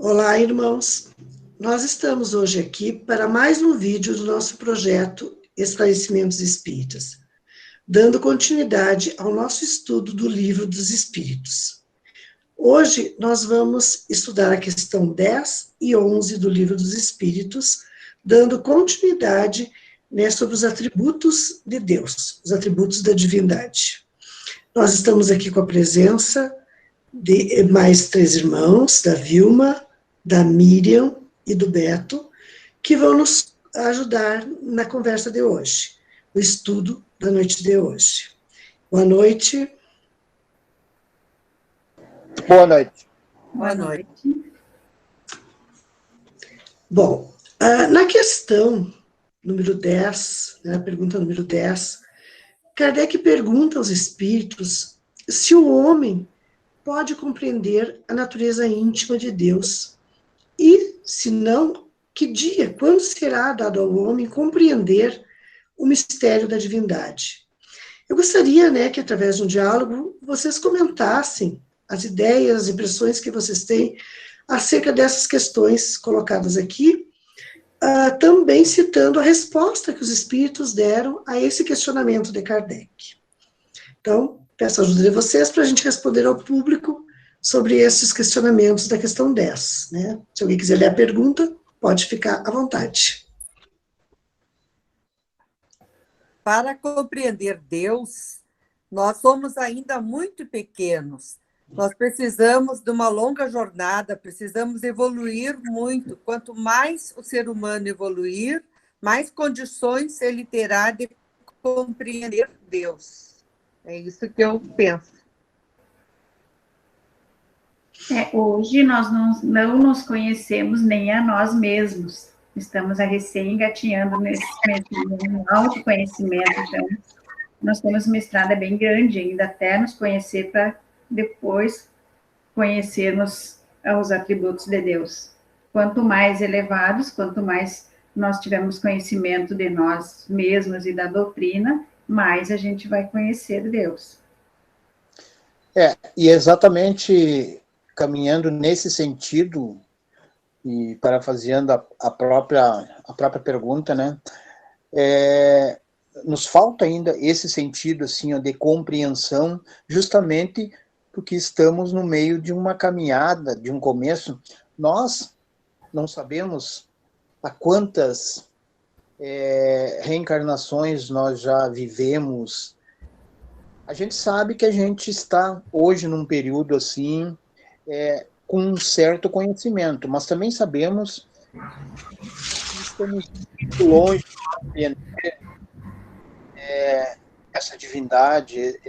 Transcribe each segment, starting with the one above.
Olá, irmãos. Nós estamos hoje aqui para mais um vídeo do nosso projeto Esclarecimentos Espíritas, dando continuidade ao nosso estudo do Livro dos Espíritos. Hoje nós vamos estudar a questão 10 e 11 do Livro dos Espíritos, dando continuidade, sobre os atributos de Deus, os atributos da divindade. Nós estamos aqui com a presença de mais 3 irmãos, da Vilma, da Miriam e do Beto, que vão nos ajudar na conversa de hoje, o estudo da noite de hoje. Boa noite. Boa noite. Boa noite. Bom, na questão número 10, na pergunta número 10, Kardec pergunta aos espíritos se o homem pode compreender a natureza íntima de Deus e, se não, que dia, quando será dado ao homem compreender o mistério da divindade? Eu gostaria, que através de um diálogo, vocês comentassem as ideias, as impressões que vocês têm acerca dessas questões colocadas aqui, também citando a resposta que os espíritos deram a esse questionamento de Kardec. Então, peço a ajuda de vocês para a gente responder ao público sobre esses questionamentos da questão 10, né? Se alguém quiser ler a pergunta, pode ficar à vontade. Para compreender Deus, nós somos ainda muito pequenos. Nós precisamos de uma longa jornada, precisamos evoluir muito. Quanto mais o ser humano evoluir, mais condições ele terá de compreender Deus. É isso que eu penso. Hoje nós não nos conhecemos nem a nós mesmos. Estamos recém engatinhando nesse autoconhecimento. Então, nós temos uma estrada bem grande ainda até nos conhecer para depois conhecermos os atributos de Deus. Quanto mais elevados, quanto mais nós tivermos conhecimento de nós mesmos e da doutrina, mais a gente vai conhecer Deus. E exatamente caminhando nesse sentido, e parafraseando a própria pergunta, né, nos falta ainda esse sentido assim, de compreensão, justamente porque estamos no meio de uma caminhada, de um começo. Nós não sabemos a quantas reencarnações nós já vivemos. A gente sabe que a gente está hoje num período assim, com um certo conhecimento, mas também sabemos que estamos muito longe de compreender essa divindade,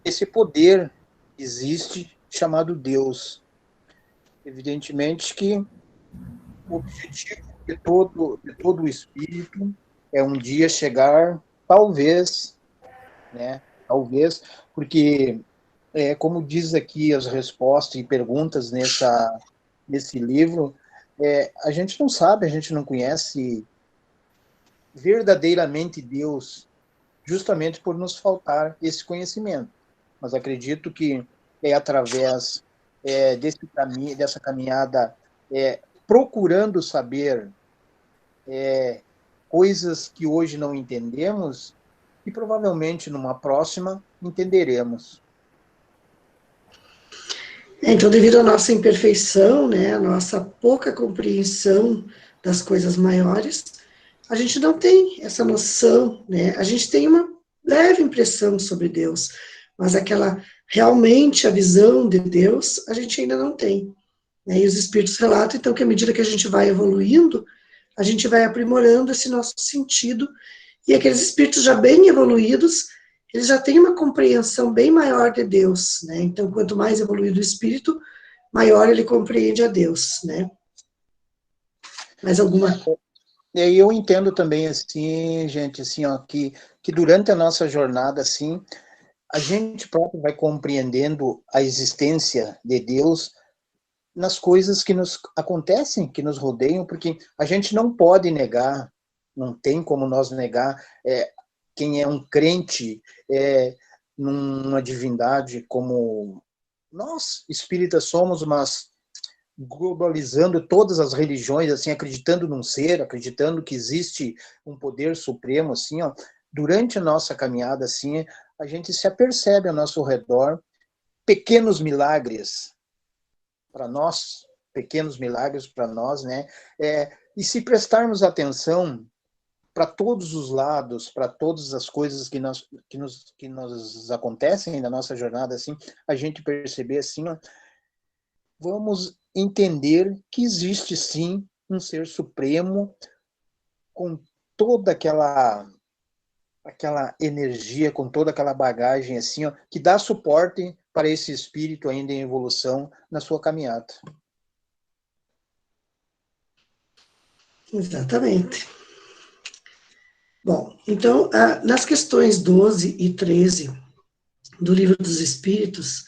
esse poder que existe chamado Deus. Evidentemente que o objetivo de todo o espírito é um dia chegar, talvez, porque como diz aqui as respostas e perguntas nesse livro, a gente não sabe, a gente não conhece verdadeiramente Deus, justamente por nos faltar esse conhecimento. Mas acredito que é através dessa caminhada, procurando saber coisas que hoje não entendemos, e provavelmente numa próxima entenderemos. Então, devido à nossa imperfeição, a nossa pouca compreensão das coisas maiores, a gente não tem essa noção, a gente tem uma leve impressão sobre Deus, mas realmente a visão de Deus, a gente ainda não tem. E os espíritos relatam, então, que à medida que a gente vai evoluindo, a gente vai aprimorando esse nosso sentido, e aqueles espíritos já bem evoluídos, eles já têm uma compreensão bem maior de Deus, Então, quanto mais evoluído o espírito, maior ele compreende a Deus, Mais alguma? E aí eu entendo também, assim, gente, assim, que durante a nossa jornada, assim, a gente próprio vai compreendendo a existência de Deus nas coisas que nos acontecem, que nos rodeiam, porque a gente não pode negar, não tem como nós negar quem é um crente numa divindade como nós espíritas somos, mas globalizando todas as religiões, assim, acreditando num ser, acreditando que existe um poder supremo, assim, ó, durante a nossa caminhada, assim, a gente se apercebe ao nosso redor pequenos milagres para nós, né? E se prestarmos atenção para todos os lados, para todas as coisas que nos acontecem na nossa jornada, assim, a gente perceber assim, ó, vamos entender que existe sim um ser supremo com toda aquela energia, com toda aquela bagagem assim, ó, que dá suporte para esse espírito ainda em evolução na sua caminhada. Exatamente. Bom, então, nas questões 12 e 13 do Livro dos Espíritos,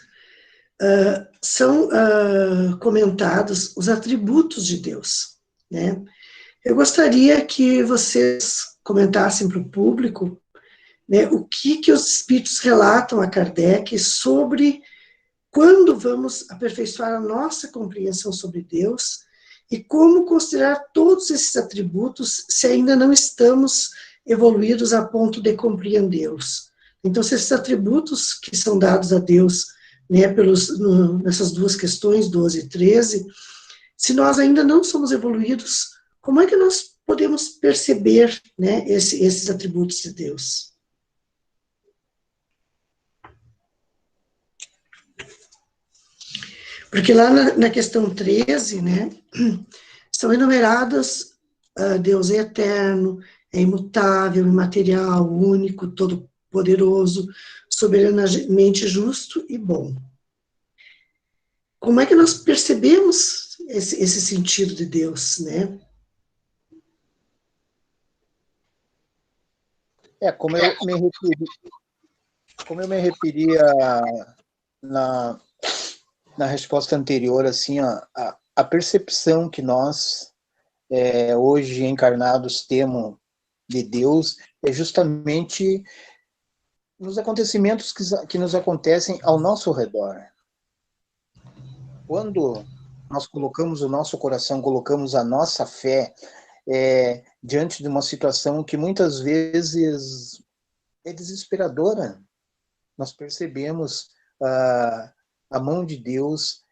são comentados os atributos de Deus, né? Eu gostaria que vocês comentassem para o público, né, o que os Espíritos relatam a Kardec sobre quando vamos aperfeiçoar a nossa compreensão sobre Deus e como considerar todos esses atributos se ainda não estamos evoluídos a ponto de compreendê-los. Então, se esses atributos que são dados a Deus, né, nessas duas questões, 12 e 13, se nós ainda não somos evoluídos, como é que nós podemos perceber, né, esses atributos de Deus? Porque lá na questão 13, né, são enumerados, Deus é eterno, é imutável, imaterial, único, todo-poderoso, soberanamente justo e bom. Como é que nós percebemos esse sentido de Deus, né? Como eu me referia na resposta anterior, assim, a percepção que nós, hoje encarnados, temos de Deus é justamente nos acontecimentos que nos acontecem ao nosso redor. Quando nós colocamos o nosso coração, colocamos a nossa fé diante de uma situação que muitas vezes é desesperadora, nós percebemos a mão de Deus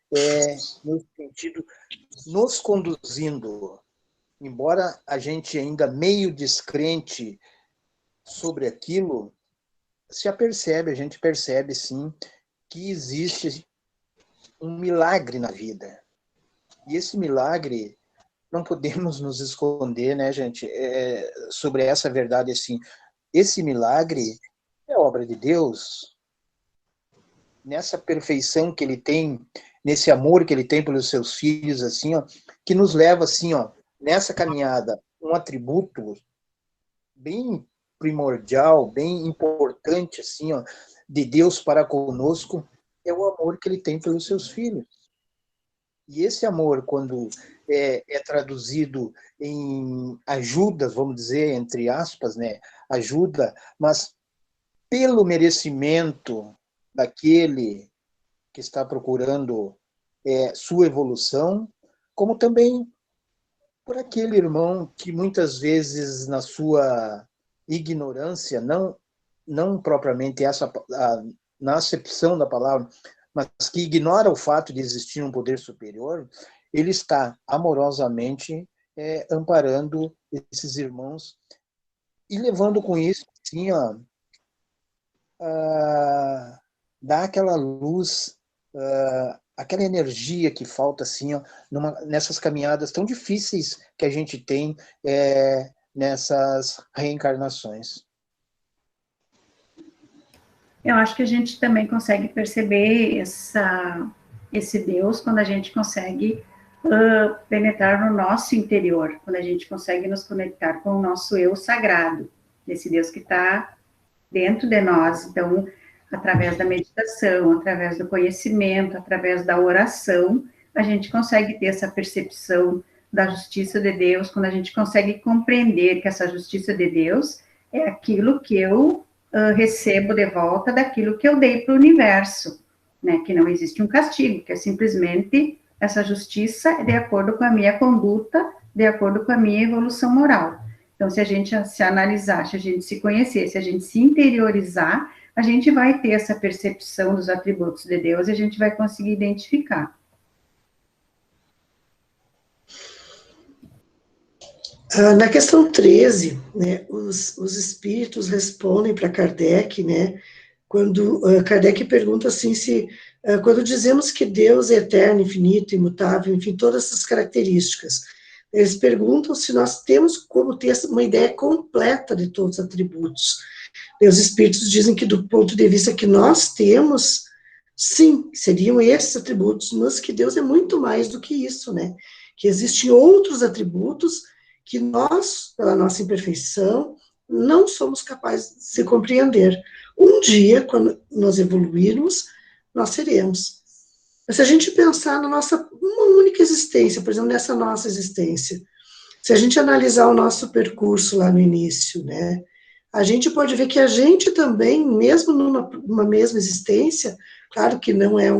no sentido, nos conduzindo, embora a gente ainda meio descrente sobre aquilo, a gente percebe sim que existe um milagre na vida. E esse milagre, não podemos nos esconder, né, gente, sobre essa verdade, assim, esse milagre é obra de Deus, nessa perfeição que ele tem, nesse amor que ele tem pelos seus filhos, assim, ó, que nos leva, assim, ó, nessa caminhada, um atributo bem primordial, bem importante, assim, ó, de Deus para conosco, é o amor que ele tem pelos seus filhos. E esse amor, quando é traduzido em ajuda, vamos dizer, entre aspas, né, ajuda, mas pelo merecimento daquele que está procurando sua evolução, como também por aquele irmão que muitas vezes, na sua ignorância, não propriamente na acepção da palavra, mas que ignora o fato de existir um poder superior, ele está amorosamente amparando esses irmãos e levando com isso, assim, ó, dá aquela luz, aquela energia que falta, assim, ó, nessas caminhadas tão difíceis que a gente tem nessas reencarnações. Eu acho que a gente também consegue perceber esse Deus quando a gente consegue penetrar no nosso interior, quando a gente consegue nos conectar com o nosso eu sagrado, esse Deus que está dentro de nós. Então, através da meditação, através do conhecimento, através da oração, a gente consegue ter essa percepção da justiça de Deus, quando a gente consegue compreender que essa justiça de Deus é aquilo que eu recebo de volta daquilo que eu dei para o universo. né? Que não existe um castigo, que é simplesmente essa justiça de acordo com a minha conduta, de acordo com a minha evolução moral. Então, se a gente se analisar, se a gente se conhecer, se a gente se interiorizar, a gente vai ter essa percepção dos atributos de Deus e a gente vai conseguir identificar. Na questão 13, né, os espíritos respondem para Kardec, né, quando Kardec pergunta assim, quando dizemos que Deus é eterno, infinito, imutável, enfim, todas essas características, eles perguntam se nós temos como ter uma ideia completa de todos os atributos. E os espíritos dizem que, do ponto de vista que nós temos, sim, seriam esses atributos, mas que Deus é muito mais do que isso, né? Que existem outros atributos que nós, pela nossa imperfeição, não somos capazes de se compreender. Um dia, quando nós evoluirmos, nós seremos. Mas se a gente pensar na nossa uma única existência, por exemplo, nessa nossa existência, se a gente analisar o nosso percurso lá no início, né, a gente pode ver que a gente também, mesmo numa mesma existência, claro que não é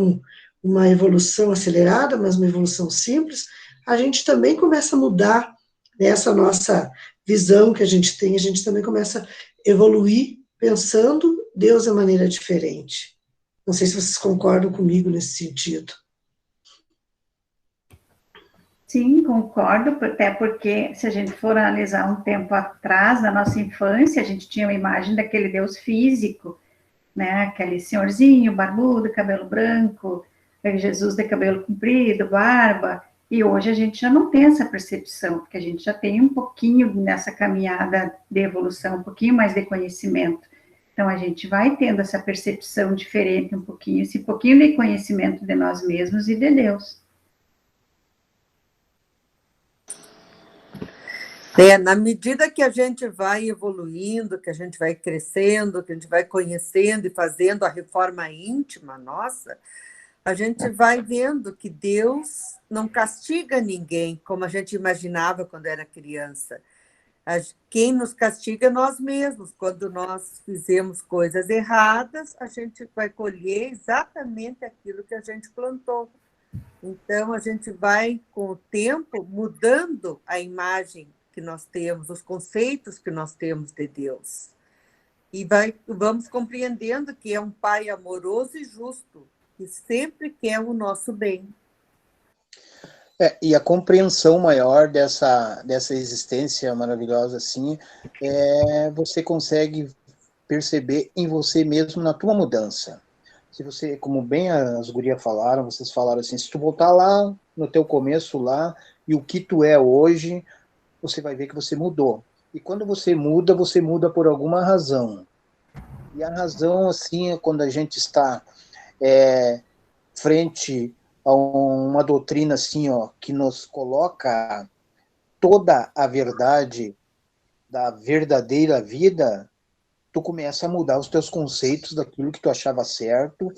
uma evolução acelerada, mas uma evolução simples, a gente também começa a mudar nessa nossa visão que a gente tem, a gente também começa a evoluir pensando Deus de maneira diferente. Não sei se vocês concordam comigo nesse sentido. Sim, concordo, até porque se a gente for analisar um tempo atrás, na nossa infância, a gente tinha uma imagem daquele Deus físico, né, aquele senhorzinho barbudo, cabelo branco, Jesus de cabelo comprido, barba, e hoje a gente já não tem essa percepção, porque a gente já tem um pouquinho nessa caminhada de evolução, um pouquinho mais de conhecimento. Então, a gente vai tendo essa percepção diferente um pouquinho, esse pouquinho de conhecimento de nós mesmos e de Deus. Na medida que a gente vai evoluindo, que a gente vai crescendo, que a gente vai conhecendo e fazendo a reforma íntima nossa, a gente vai vendo que Deus não castiga ninguém, como a gente imaginava quando era criança. Quem nos castiga é nós mesmos. Quando nós fizemos coisas erradas, a gente vai colher exatamente aquilo que a gente plantou. Então, a gente vai, com o tempo, mudando a imagem que nós temos, os conceitos que nós temos de Deus. E vamos compreendendo que é um Pai amoroso e justo, que sempre quer o nosso bem. E a compreensão maior dessa existência maravilhosa, assim, você consegue perceber em você mesmo, na tua mudança. Se você, como bem as gurias falaram, vocês falaram assim, se tu voltar lá, no teu começo lá, e o que tu é hoje, você vai ver que você mudou. E quando você muda por alguma razão. E a razão, assim, é quando a gente está frente a uma doutrina assim, ó, que nos coloca toda a verdade da verdadeira vida, tu começa a mudar os teus conceitos daquilo que tu achava certo,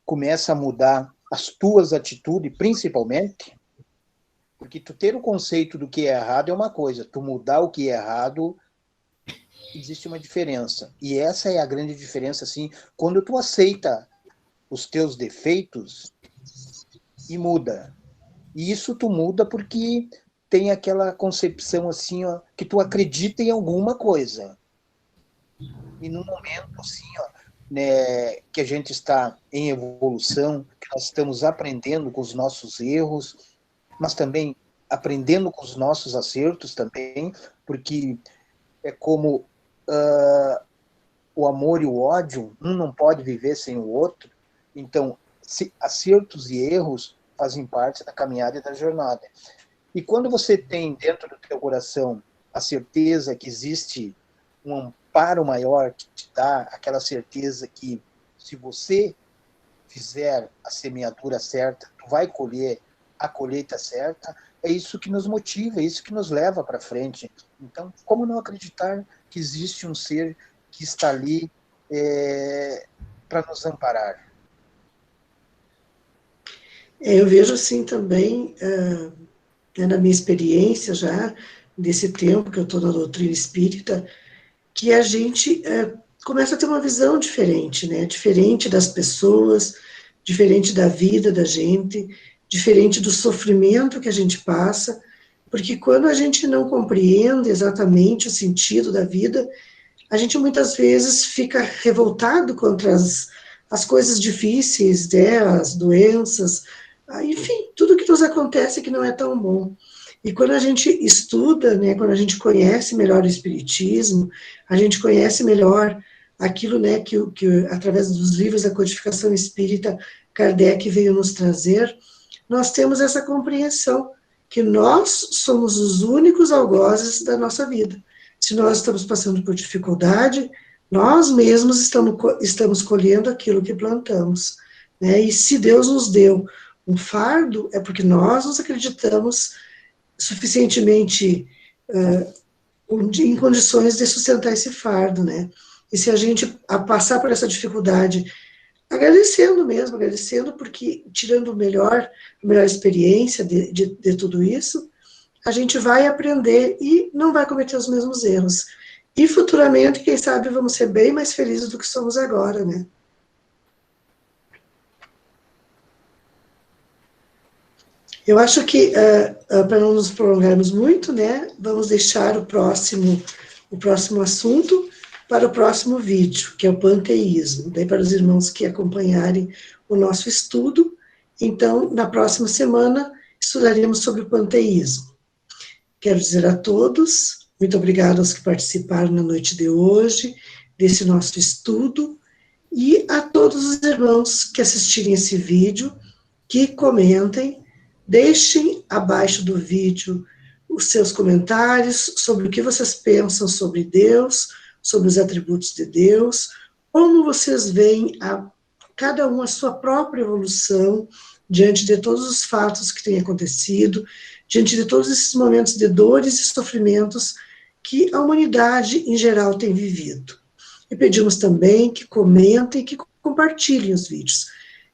começa a mudar as tuas atitudes, principalmente, porque tu ter o conceito do que é errado é uma coisa, tu mudar o que é errado, existe uma diferença. E essa é a grande diferença, assim, quando tu aceita os teus defeitos e muda. E isso tu muda porque tem aquela concepção assim, ó, que tu acredita em alguma coisa. E no momento assim, ó, né, que a gente está em evolução, que nós estamos aprendendo com os nossos erros, mas também aprendendo com os nossos acertos também, porque é como o amor e o ódio, um não pode viver sem o outro. Então, acertos e erros fazem parte da caminhada e da jornada. E quando você tem dentro do teu coração a certeza que existe um amparo maior que te dá aquela certeza que se você fizer a semeadura certa, tu vai colher a colheita certa, é isso que nos motiva, é isso que nos leva para frente. Então, como não acreditar que existe um ser que está ali para nos amparar? Eu vejo assim também, na minha experiência já, desse tempo que eu estou na doutrina espírita, que a gente começa a ter uma visão diferente, né? Diferente das pessoas, diferente da vida da gente, diferente do sofrimento que a gente passa, porque quando a gente não compreende exatamente o sentido da vida, a gente muitas vezes fica revoltado contra as coisas difíceis, né, as doenças, enfim, tudo que nos acontece que não é tão bom. E quando a gente estuda, né, quando a gente conhece melhor o Espiritismo, a gente conhece melhor aquilo, né, que através dos livros da codificação espírita, Kardec veio nos trazer, nós temos essa compreensão que nós somos os únicos algozes da nossa vida. Se nós estamos passando por dificuldade, nós mesmos estamos colhendo aquilo que plantamos, né? E se Deus nos deu um fardo, é porque nós nos acreditamos suficientemente em condições de sustentar esse fardo, né? E se a gente passar por essa dificuldade, agradecendo porque tirando a melhor experiência de tudo isso, a gente vai aprender e não vai cometer os mesmos erros. E futuramente, quem sabe, vamos ser bem mais felizes do que somos agora, né? Eu acho que, para não nos prolongarmos muito, né, vamos deixar o próximo assunto para o próximo vídeo, que é o panteísmo. Daí, para os irmãos que acompanharem o nosso estudo, então, na próxima semana, estudaremos sobre o panteísmo. Quero dizer a todos, muito obrigada aos que participaram na noite de hoje, desse nosso estudo, e a todos os irmãos que assistirem esse vídeo, que comentem, deixem abaixo do vídeo os seus comentários sobre o que vocês pensam sobre Deus, sobre os atributos de Deus, como vocês veem cada um a sua própria evolução diante de todos os fatos que têm acontecido, diante de todos esses momentos de dores e sofrimentos que a humanidade em geral tem vivido. E pedimos também que comentem, que compartilhem os vídeos,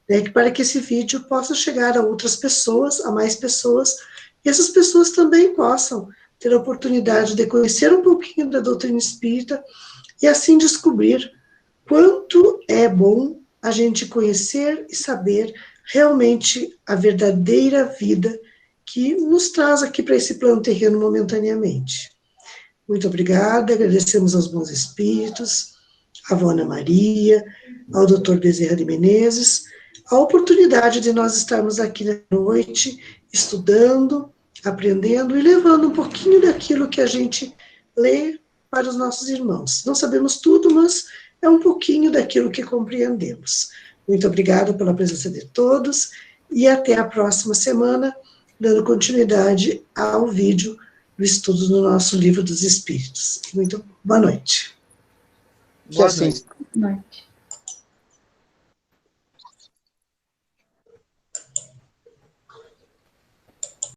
né, para que esse vídeo possa chegar a outras pessoas, a mais pessoas, e essas pessoas também possam ter a oportunidade de conhecer um pouquinho da doutrina espírita e assim descobrir quanto é bom a gente conhecer e saber realmente a verdadeira vida que nos traz aqui para esse plano terreno momentaneamente. Muito obrigada, agradecemos aos bons espíritos, à Avó Ana Maria, ao Dr. Bezerra de Menezes, a oportunidade de nós estarmos aqui na noite, estudando, aprendendo e levando um pouquinho daquilo que a gente lê para os nossos irmãos. Não sabemos tudo, mas é um pouquinho daquilo que compreendemos. Muito obrigada pela presença de todos e até a próxima semana, dando continuidade ao vídeo do estudo no nosso Livro dos Espíritos. Muito boa noite. Boa noite. Boa noite.